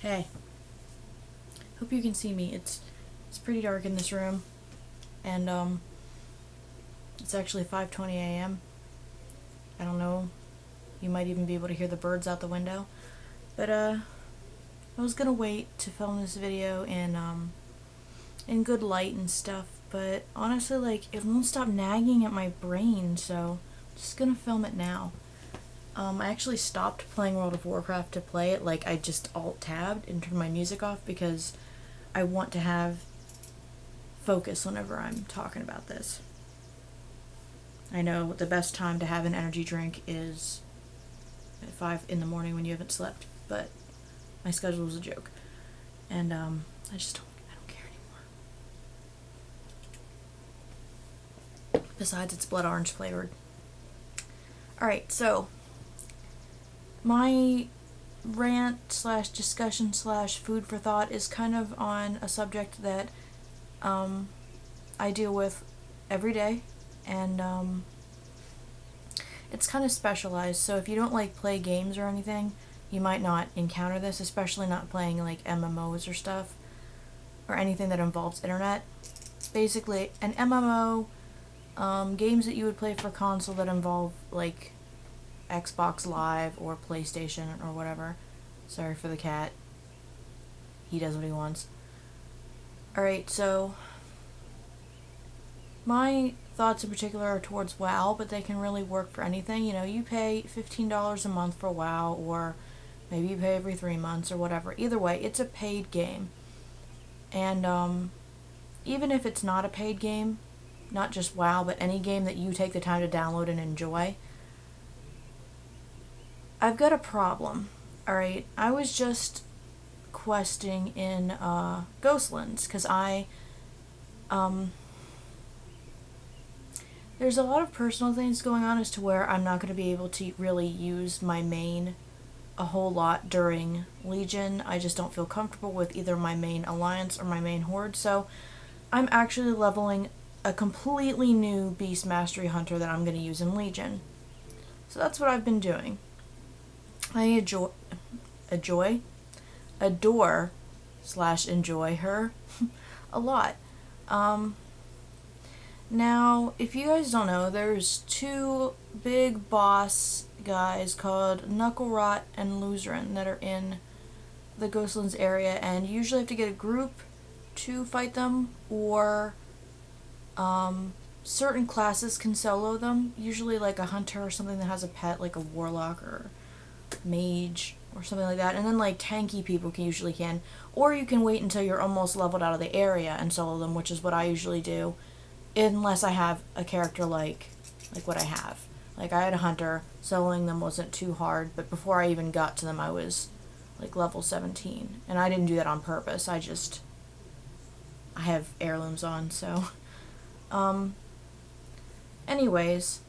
Hey, hope you can see me. It's pretty dark in this room, and it's actually 5:20 a.m. I don't know. You might even be able to hear the birds out the window, but I was gonna wait to film this video in good light and stuff, but honestly, like, it won't stop nagging at my brain, so I'm just gonna film it now. I actually stopped playing World of Warcraft to play it. Like, I just alt-tabbed and turned my music off because I want to have focus whenever I'm talking about this. I know the best time to have an energy drink is at 5 in the morning when you haven't slept, but my schedule is a joke. And, I don't care anymore. Besides, it's blood orange flavored. Alright, so my rant slash discussion slash food for thought is kind of on a subject that I deal with every day, and it's kind of specialized, so if you don't like play games or anything, you might not encounter this, especially not playing like MMOs or stuff, or anything that involves internet. Basically, an MMO, games that you would play for console that involve like Xbox Live or PlayStation or whatever. Sorry for the cat. He does what he wants. Alright, so my thoughts in particular are towards WoW, but they can really work for anything. You know, you pay $15 a month for WoW, or maybe you pay every 3 months or whatever. Either way, it's a paid game. And even if it's not a paid game, not just WoW, but any game that you take the time to download and enjoy, I've got a problem. Alright, I was just questing in Ghostlands, because there's a lot of personal things going on as to where I'm not going to be able to really use my main a whole lot during Legion. I just don't feel comfortable with either my main alliance or my main horde, so I'm actually leveling a completely new Beast Mastery Hunter that I'm going to use in Legion. So that's what I've been doing. I adore slash enjoy her a lot. Now, if you guys don't know, there's two big boss guys called Knucklerot and Luzern that are in the Ghostlands area, and you usually have to get a group to fight them, or certain classes can solo them, usually like a hunter or something that has a pet, like a warlock or mage or something like that, and then like tanky people can, or you can wait until you're almost leveled out of the area and solo them, which is what I usually do, unless I have a character like what I have. Like, I had a hunter, soloing them wasn't too hard, but before I even got to them I was like level 17, and I didn't do that on purpose. I have heirlooms on, so anyways,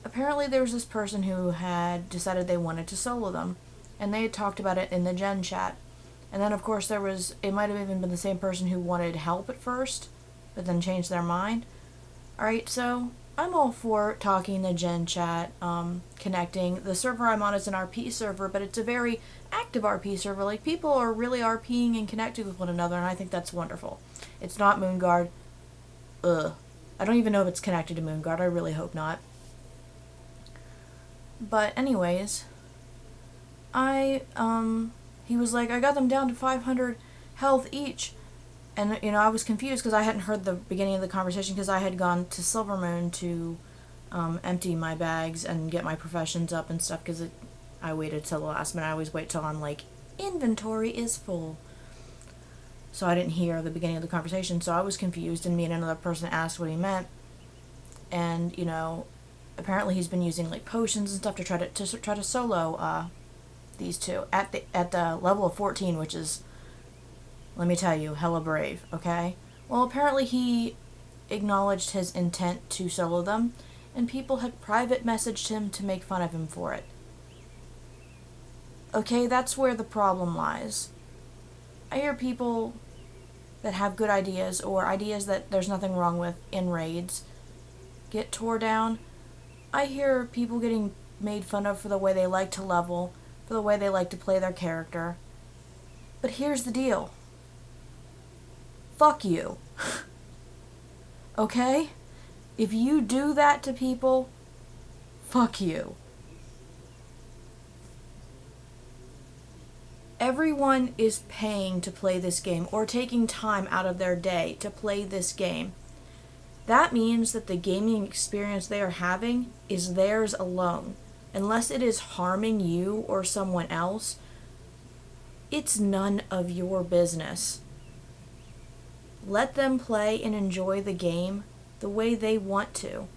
apparently there was this person who had decided they wanted to solo them, and they had talked about it in the gen chat. And then of course it might have even been the same person who wanted help at first, but then changed their mind. Alright, so I'm all for talking in the gen chat, connecting. The server I'm on is an RP server, but it's a very active RP server. Like, people are really RPing and connecting with one another, and I think that's wonderful. It's not Moonguard. Ugh. I don't even know if it's connected to Moonguard. I really hope not. But anyways, he was like, I got them down to 500 health each. And, you know, I was confused because I hadn't heard the beginning of the conversation, because I had gone to Silvermoon to empty my bags and get my professions up and stuff, because I waited till the last minute. I always wait till I'm like, inventory is full. So I didn't hear the beginning of the conversation, so I was confused, and me and another person asked what he meant. And, you know, apparently he's been using like potions and stuff to try to solo these two at the level of 14, which is, let me tell you, hella brave. Okay, well, apparently he acknowledged his intent to solo them, and people had private messaged him to make fun of him for it. Okay, that's where the problem lies. I hear people that have good ideas, or ideas that there's nothing wrong with, in raids, get tore down. I hear people getting made fun of for the way they like to level, for the way they like to play their character. But here's the deal. Fuck you. Okay? If you do that to people, fuck you. Everyone is paying to play this game or taking time out of their day to play this game. That means that the gaming experience they are having is theirs alone. Unless it is harming you or someone else, it's none of your business. Let them play and enjoy the game the way they want to.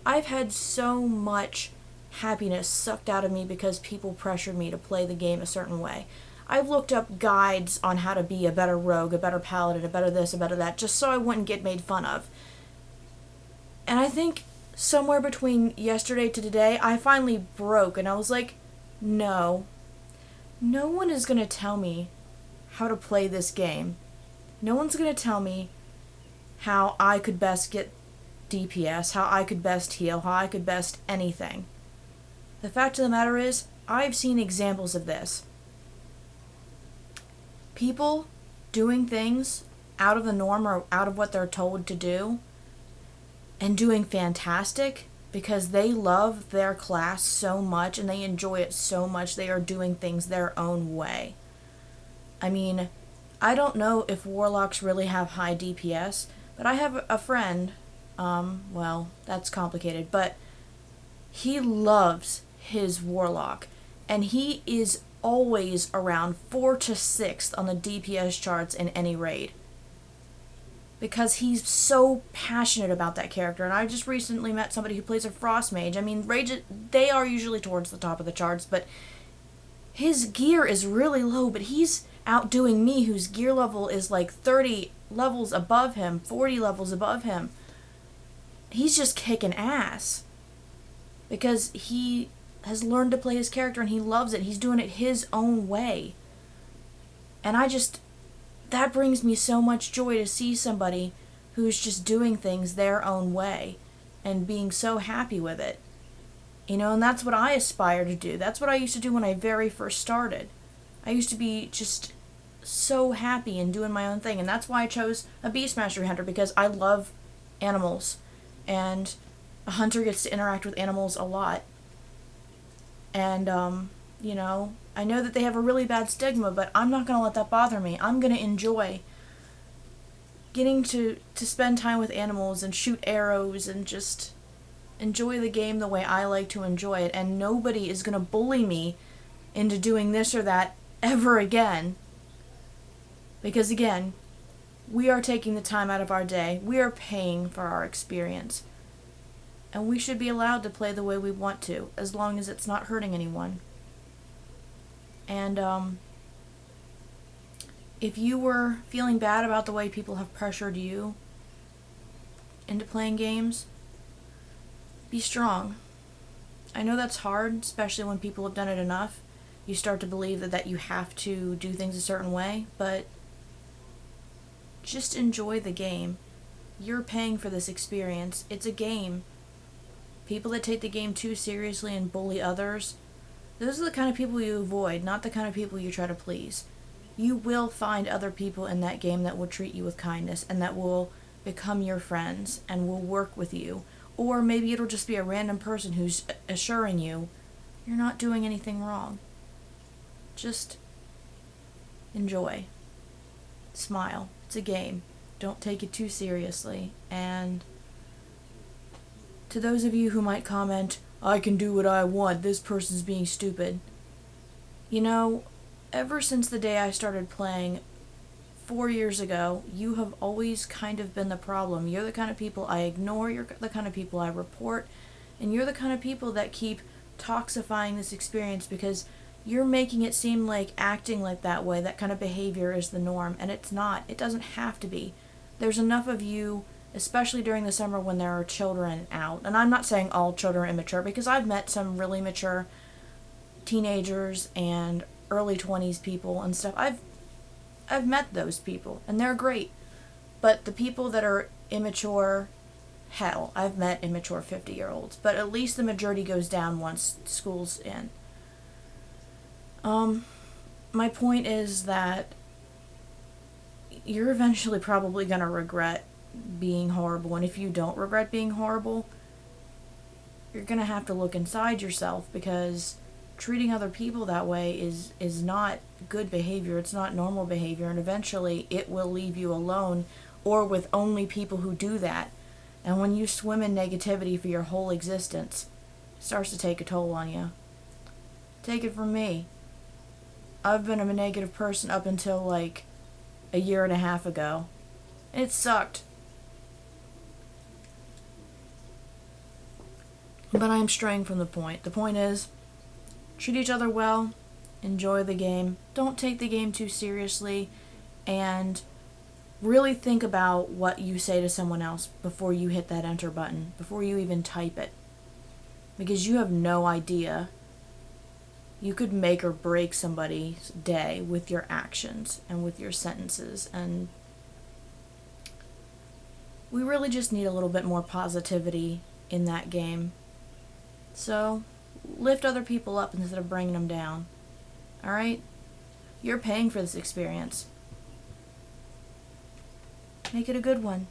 I've had so much happiness sucked out of me because people pressured me to play the game a certain way. I've looked up guides on how to be a better rogue, a better paladin, a better this, a better that, just so I wouldn't get made fun of. And I think somewhere between yesterday to today, I finally broke and I was like, no one is going to tell me how to play this game. No one's going to tell me how I could best get DPS, how I could best heal, how I could best anything. The fact of the matter is, I've seen examples of this. People doing things out of the norm or out of what they're told to do and doing fantastic because they love their class so much and they enjoy it so much they are doing things their own way. I mean, I don't know if warlocks really have high DPS, but I have a friend, well, that's complicated, but he loves his warlock, and he is always around 4th to 6th on the DPS charts in any raid. Because he's so passionate about that character, and I just recently met somebody who plays a Frost Mage. I mean, they are usually towards the top of the charts, but his gear is really low, but he's outdoing me, whose gear level is like 30 levels above him, 40 levels above him. He's just kicking ass. Because he has learned to play his character, and he loves it. He's doing it his own way. And that brings me so much joy to see somebody who's just doing things their own way and being so happy with it. You know, and that's what I aspire to do. That's what I used to do when I very first started. I used to be just so happy and doing my own thing, and that's why I chose a Beast Mastery Hunter, because I love animals, and a hunter gets to interact with animals a lot. And, you know, I know that they have a really bad stigma, but I'm not going to let that bother me. I'm going to enjoy getting to spend time with animals and shoot arrows and just enjoy the game the way I like to enjoy it. And nobody is going to bully me into doing this or that ever again. Because, again, we are taking the time out of our day. We are paying for our experience. And we should be allowed to play the way we want to, as long as it's not hurting anyone. And, if you were feeling bad about the way people have pressured you into playing games, be strong. I know that's hard, especially when people have done it enough. You start to believe that you have to do things a certain way, but just enjoy the game. You're paying for this experience. It's a game. People that take the game too seriously and bully others, those are the kind of people you avoid, not the kind of people you try to please. You will find other people in that game that will treat you with kindness and that will become your friends and will work with you. Or maybe it'll just be a random person who's assuring you you're not doing anything wrong. Just enjoy. Smile. It's a game. Don't take it too seriously. And to those of you who might comment, I can do what I want, this person's being stupid. You know, ever since the day I started playing 4 years ago, you have always kind of been the problem. You're the kind of people I ignore, you're the kind of people I report, and you're the kind of people that keep toxifying this experience because you're making it seem like acting like that way, that kind of behavior is the norm, and it's not. It doesn't have to be. There's enough of you, especially during the summer when there are children out, and I'm not saying all children are immature, because I've met some really mature teenagers and early 20s people and stuff. I've met those people, and they're great. But the people that are immature, hell, I've met immature 50-year-olds, but at least the majority goes down once school's in. My point is that you're eventually probably going to regret being horrible. And if you don't regret being horrible, you're going to have to look inside yourself, because treating other people that way is not good behavior. It's not normal behavior, and eventually it will leave you alone or with only people who do that. And when you swim in negativity for your whole existence, it starts to take a toll on you. Take it from me. I've been a negative person up until like a year and a half ago. It sucked. But I'm straying from the point. The point is, treat each other well, enjoy the game, don't take the game too seriously, and really think about what you say to someone else before you hit that enter button, before you even type it. Because you have no idea. You could make or break somebody's day with your actions and with your sentences, and we really just need a little bit more positivity in that game. So, lift other people up instead of bringing them down. Alright? You're paying for this experience. Make it a good one.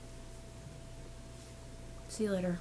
See you later.